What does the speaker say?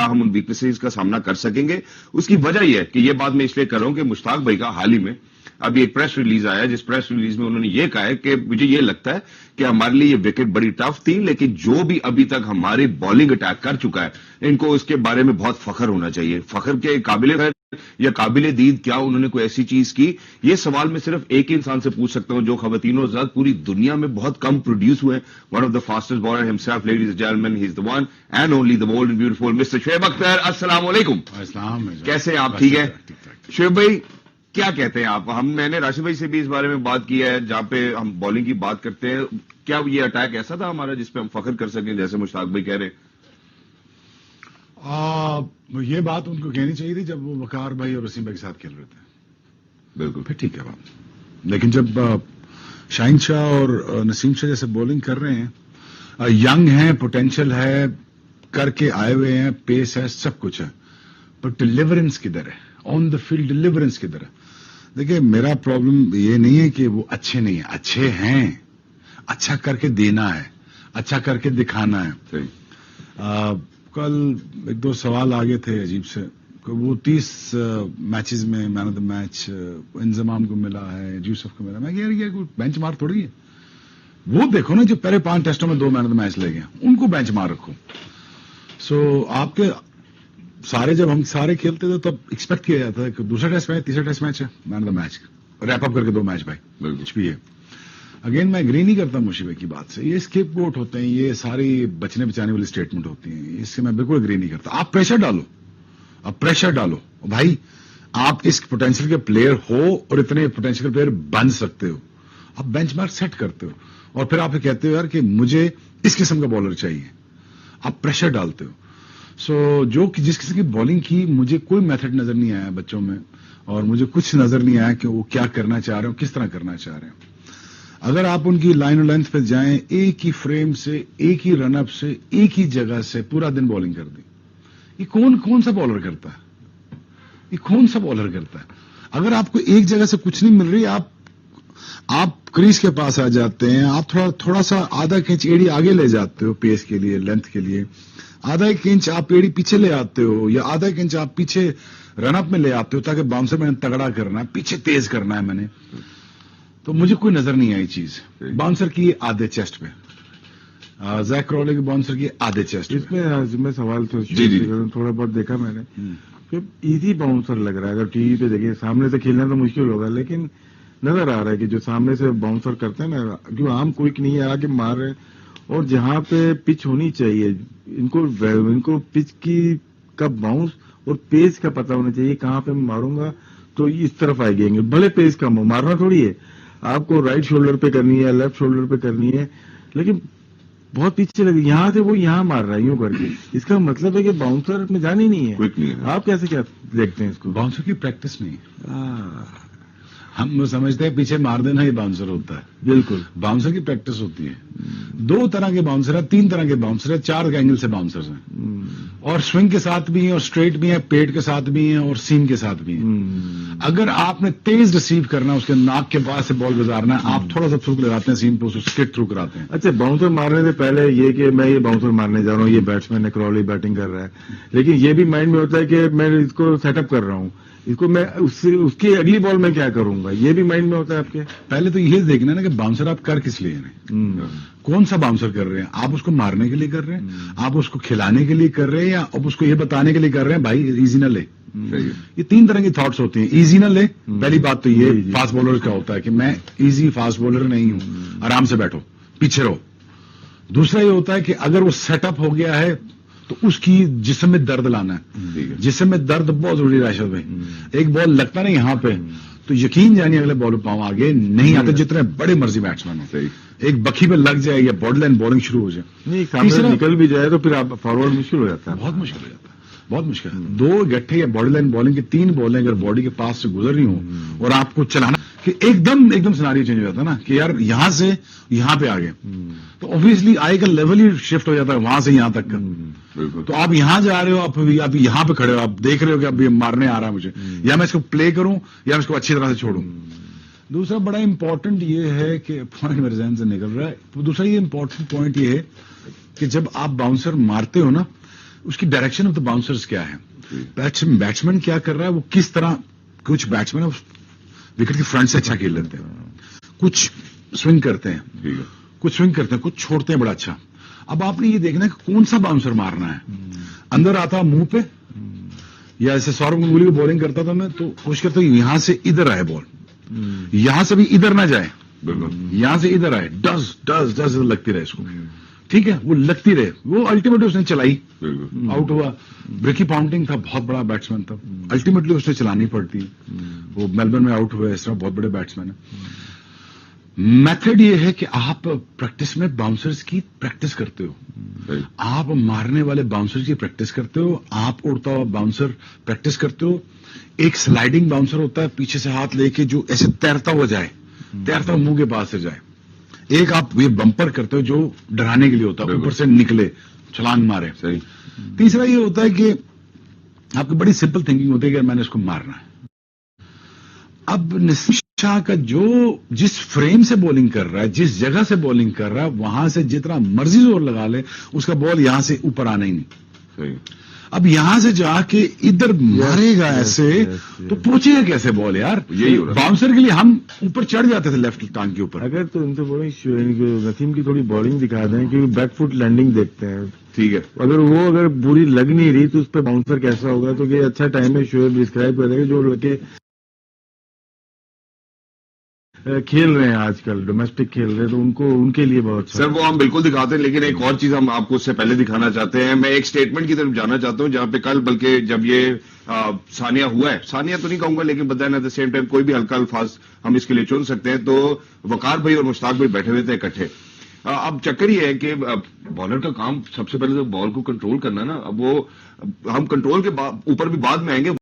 کیا ہم ان ویکنیسز کا سامنا کر سکیں گے. اس کی وجہ یہ ہے کہ یہ بات میں اس لیے کر رہا ہوں کہ مشتاق بھائی کا حال ہی میں ابھی ایک پریس ریلیز آیا جس پریس ریلیز میں انہوں نے یہ کہا ہے کہ مجھے یہ لگتا ہے کہ ہمارے لیے یہ وکٹ بڑی ٹف تھی، لیکن جو بھی ابھی تک ہماری بالنگ اٹیک کر چکا ہے ان کو اس کے بارے میں بہت فخر ہونا چاہیے. فخر کے قابل ہے یا قابل دید کیا انہوں نے کوئی ایسی چیز کی؟ یہ سوال میں صرف ایک ہی انسان سے پوچھ سکتا ہوں جو خواتین و حضرات پوری دنیا میں بہت کم پروڈیوس ہوئے ہیں. One of the fastest bowler himself ladies and gentleman, he is the one and only the bold and beautiful mister Shoaib Akhtar. السلام علیکم. کیسے ہیں آپ؟ ٹھیک ہے شعیب بھائی، کیا کہتے ہیں آپ؟ میں نے راشد بھائی سے بھی اس بارے میں بات کی ہے جہاں پہ ہم بالنگ کی بات کرتے ہیں. کیا یہ اٹیک ایسا تھا ہمارا جس پہ ہم فخر کر سکیں جیسے مشتاق بھائی کہہ رہے ہیں؟ یہ بات ان کو کہنی چاہیے تھی جب وہ وقار بھائی اور وسیم بھائی کے ساتھ کھیل رہے تھے. بالکل پھر ٹھیک ہے بات. لیکن جب شاہین شاہ اور نسیم شاہ جیسے بولنگ کر رہے ہیں، ینگ ہیں، پوٹینشیل ہے، کر کے آئے ہوئے ہیں، پیس ہے، سب کچھ ہے، پر ڈیلیورنس کدھر ہے؟ آن دا فیلڈ ڈیلیورنس کدھر ہے؟ دیکھیں میرا پرابلم یہ نہیں ہے کہ وہ اچھے نہیں ہیں، اچھے ہیں، اچھا کر کے دینا ہے، اچھا کر کے دکھانا ہے. کل ایک دو سوال آگے تھے عجیب سے کہ وہ 30 میچز میں مین آف دا میچ انضمام کو ملا ہے، یوسف کو ملا. میں کہہ رہی کوئی بینچ مار تھوڑی ہے. وہ دیکھو نا جو پہلے 5 ٹیسٹوں میں 2 مین آف دا میچ لے گئے ان کو بینچ مار رکھو. سو آپ کے سارے جب ہم سارے کھیلتے تھے تب ایکسپیکٹ کیا جاتا ہے کہ دوسرا ٹیسٹ میچ، تیسرا ٹیسٹ میچ ہے، man of the match wrap up کر کے 2 میچ بھائی کچھ بھی ہے. اگین میں اگری نہیں کرتا مشیبہ کی بات سے. یہ اسکیپ گوٹ ہوتے ہیں، یہ ساری بچنے بچانے والی اسٹیٹمنٹ ہوتی ہیں، اس سے میں بالکل اگری نہیں کرتا. آپ پریشر ڈالو، اب پریشر ڈالو بھائی. آپ اس پوٹینشیل کے پلیئر ہو اور اتنے پوٹینشیل پلیئر بن سکتے ہو، آپ بینچ مارک سیٹ کرتے ہو اور پھر آپ یہ کہتے ہو یار کہ مجھے اس قسم کا بالر چاہیے. آپ پریشر ڈالتے ہو. سو جو جس قسم کی بالنگ کی مجھے کوئی میتھڈ نظر نہیں آیا بچوں میں، اور مجھے کچھ نظر نہیں آیا کہ وہ کیا کرنا چاہ رہے ہو، کس طرح کرنا چاہ رہے ہیں. اگر آپ ان کی لائن اور لینتھ پہ جائیں، ایک ہی فریم سے، ایک ہی رن اپ سے، ایک ہی جگہ سے پورا دن بالنگ کر دی. یہ کون سا بالر کرتا ہے؟ یہ کون سا بالر کرتا ہے؟ اگر آپ کو ایک جگہ سے کچھ نہیں مل رہی، آپ کریز کے پاس آ جاتے ہیں، آپ تھوڑا سا آدھا انچ ایڑی آگے لے جاتے ہو پیس کے لیے، لینتھ کے لیے، آدھا ایک انچ آپ ایڑی پیچھے لے آتے ہو یا آدھا ایک انچ آپ پیچھے رن اپ میں لے آتے ہو تاکہ باؤنسر میں نے تگڑا کرنا ہے، پیچھے تیز کرنا ہے میں نے. تو مجھے کوئی نظر نہیں آئی چیز. باؤنسر کی آدھے چیسٹ پہ، زیک کرولے کی باؤنسر کی آدھے چیسٹ. اس میں سوال تو تھوڑا بہت دیکھا میں نے، ایزی باؤنسر لگ رہا ہے. اگر ٹی وی پہ دیکھیں سامنے سے کھیلنا تو مشکل ہوگا، لیکن نظر آ رہا ہے کہ جو سامنے سے باؤنسر کرتے ہیں نا، جو عام کوئک نہیں ہے آگے مار رہے، اور جہاں پہ پچ ہونی چاہیے ان کو پچ کی کا باؤنس اور پیس کا پتہ ہونا چاہیے کہاں پہ میں ماروں گا تو اس طرف آئے گئیں گے. بھلے پیس کم ہو، مارنا تھوڑی ہے آپ کو رائٹ شولڈر پہ کرنی ہے، لیفٹ شولڈر پہ کرنی ہے، لیکن بہت پیچھے لگی یہاں سے وہ یہاں مار رہا ہے یوں کر کے. اس کا مطلب ہے کہ باؤنسر میں جان ہی نہیں ہے. آپ کیسے کیا دیکھتے ہیں اس کو؟ باؤنسر کی پریکٹس نہیں. ہم سمجھتے ہیں پیچھے مار دینا یہ باؤنسر ہوتا ہے. بالکل باؤنسر کی پریکٹس ہوتی ہے. 2 طرح کے باؤنسر ہیں، 3 طرح کے باؤنسر ہیں، 4 اینگل سے باؤنسرز ہیں، اور سوئنگ کے ساتھ بھی ہیں، اور اسٹریٹ بھی ہیں، پیٹ کے ساتھ بھی ہیں، اور سیم کے ساتھ بھی ہیں. اگر آپ نے تیز ریسیو کرنا ہے، اس کے ناک کے پاس سے بال گزارنا ہے، آپ تھوڑا سا تھروک لگاتے ہیں سیم پہ، اس کو اسکٹ تھرو کراتے ہیں. اچھا، باؤنسر مارنے سے پہلے یہ کہ میں یہ باؤنسر مارنے جا رہا ہوں، یہ بیٹسمین ہے، کرالے بیٹنگ کر رہا ہے، لیکن یہ بھی مائنڈ میں ہوتا ہے کہ میں اس کو سیٹ اپ کر رہا ہوں، اس کو میں اس کی اگلی بال میں کیا کروں گا، یہ بھی مائنڈ میں ہوتا ہے آپ کے. پہلے تو یہ دیکھنا ہے نا کہ باؤنسر آپ کر کس لیے ہیں، کون سا باؤنسر کر رہے ہیں. آپ اس کو مارنے کے لیے کر رہے ہیں، آپ اس کو کھلانے کے لیے کر رہے ہیں، یا آپ اس کو یہ بتانے کے لیے کر رہے ہیں بھائی ایزی نہ لے. یہ 3 طرح کی تھاٹس ہوتی ہیں. ایزی نہ لے، پہلی بات تو یہ فاسٹ بولر کا ہوتا ہے کہ میں ایزی فاسٹ بولر نہیں ہوں، آرام سے بیٹھو، پیچھے رہو. دوسرا یہ ہوتا ہے کہ اگر وہ سیٹ اپ ہو گیا ہے تو اس کی جسم میں درد لانا ہے. جسم میں درد بہت ضروری ہے راشد بھائی. ایک بال لگتا نہیں یہاں پہ تو یقین جانیے اگلے بال پاؤں آگے نہیں آتے، جتنے بڑے مرضی بیٹسمین ہو. ایک بکھی پہ لگ جائے یا باڈی لائن بالنگ شروع ہو جائے، نہیں سامنے نکل بھی جائے تو پھر آپ فارورڈ مشکل ہو جاتا ہے. بہت مشکل ہو جاتا ہے، بہت مشکل ہے. 2 گٹھے یا باڈی لائن بالنگ کی 3 بالیں اگر باڈی کے پاس سے گزر رہی ہوں اور آپ کو چلانا کہ ایک دم سیناریو چینج ہو جاتا ہے نا کہ یار یہاں سے یہاں پہ آ گئے تو اوبویسلی آئے کا لیول ہی شفٹ ہو جاتا ہے وہاں سے یہاں تک کا. تو آپ یہاں جا رہے ہو، آپ یہاں پہ کھڑے ہو، آپ دیکھ رہے ہو کہ اب یہ مارنے آ رہا ہے مجھے، یا میں اس کو پلے کروں یا میں اس کو اچھی طرح سے چھوڑوں. دوسرا بڑا امپورٹنٹ یہ ہے کہ پوائنٹ میرے ذہن سے نکل رہا ہے. دوسرا یہ امپورٹنٹ پوائنٹ یہ ہے کہ جب آپ باؤنسر مارتے ہو نا اس کی ڈائریکشن آف دا باؤنسرز کیا ہے, بیٹسمین کیا کر رہا ہے, وہ کس طرح, کچھ بیٹسمین وکٹ کے فرنٹ سے اچھا کھیل لیتے ہیں, کچھ سوئنگ کرتے ہیں, کچھ چھوڑتے ہیں بڑا اچھا. اب آپ نے یہ دیکھنا ہے کہ کون سا باؤنسر مارنا ہے, اندر آتا منہ پہ, یا ایسے سوربھ گنگولی کو بولنگ کرتا تھا میں تو کوشش کرتا ہوں یہاں سے ادھر آئے بال, یہاں سے بھی ادھر نہ جائے, یہاں سے ادھر آئے, ڈز لگتی رہے اس کو, ٹھیک ہے, وہ لگتی رہے. وہ الٹیمیٹلی اس نے چلائی, آؤٹ ہوا. بریکی پاؤنٹنگ تھا, بہت بڑا بیٹسمین تھا, الٹیمیٹلی اس نے چلانی پڑتی, وہ میلبرن میں آؤٹ ہوئے, اس طرح بہت بڑے بیٹسمین ہیں. میتھڈ یہ ہے کہ آپ پریکٹس میں باؤنسرز کی پریکٹس کرتے ہو, آپ مارنے والے باؤنسر کی پریکٹس کرتے ہو, آپ اڑتا ہوا باؤنسر پریکٹس کرتے ہو. ایک سلائیڈنگ باؤنسر ہوتا ہے پیچھے سے ہاتھ لے کے جو ایسے تیرتا ہوا جائے, تیرتا ہوا منہ کے پاس سے جائے. ایک آپ یہ بمپر کرتے ہو جو ڈرانے کے لیے ہوتا ہے, اوپر سے نکلے چھلانگ مارے. صحیح. تیسرا یہ ہوتا ہے کہ آپ کی بڑی سمپل تھنکنگ ہوتی ہے کہ میں نے اس کو مارنا ہے. اب نسیم شاہ کا جو جس فریم سے بولنگ کر رہا ہے, جس جگہ سے بولنگ کر رہا ہے, وہاں سے جتنا مرضی زور لگا لے اس کا بال یہاں سے اوپر آنا ہی نہیں. صحیح. اب یہاں سے جا کے ادھر مارے گا ایسے تو پہنچے گا کیسے بال یار. یہی باؤنسر کے لیے ہم اوپر چڑھ جاتے تھے لیفٹ ٹانگ کے اوپر. اگر تو ان سے بولیں نسیم کی تھوڑی بالنگ دکھا دیں کہ بیک فٹ لینڈنگ دیکھتے ہیں, ٹھیک ہے, اگر بری لگ نہیں رہی تو اس پہ باؤنسر کیسا ہوگا, تو یہ اچھا ٹائم ہے شعیب ڈسکرائب کرے گا. جو لڑکے کھیل رہے ہیں آج کل ڈومیسٹک کھیل رہے ہیں تو ان کے لیے بہت سر وہ ہم بالکل دکھاتے ہیں, لیکن ایک اور چیز ہم آپ کو اس سے پہلے دکھانا چاہتے ہیں. میں ایک سٹیٹمنٹ کی طرف جانا چاہتا ہوں جہاں پہ کل, بلکہ جب یہ ثانیہ ہوا ہے, ثانیہ تو نہیں کہوں گا لیکن بدین ایٹ دا سیم ٹائم کوئی بھی ہلکا الفاظ ہم اس کے لیے چن سکتے ہیں, تو وقار بھائی اور مشتاق بھائی بیٹھے ہوئے تھے اکٹھے. اب چکر یہ ہے کہ بالر کا کام سب سے پہلے تو بال کو کنٹرول کرنا نا. اب وہ ہم کنٹرول کے اوپر بھی بعد میں آئیں گے.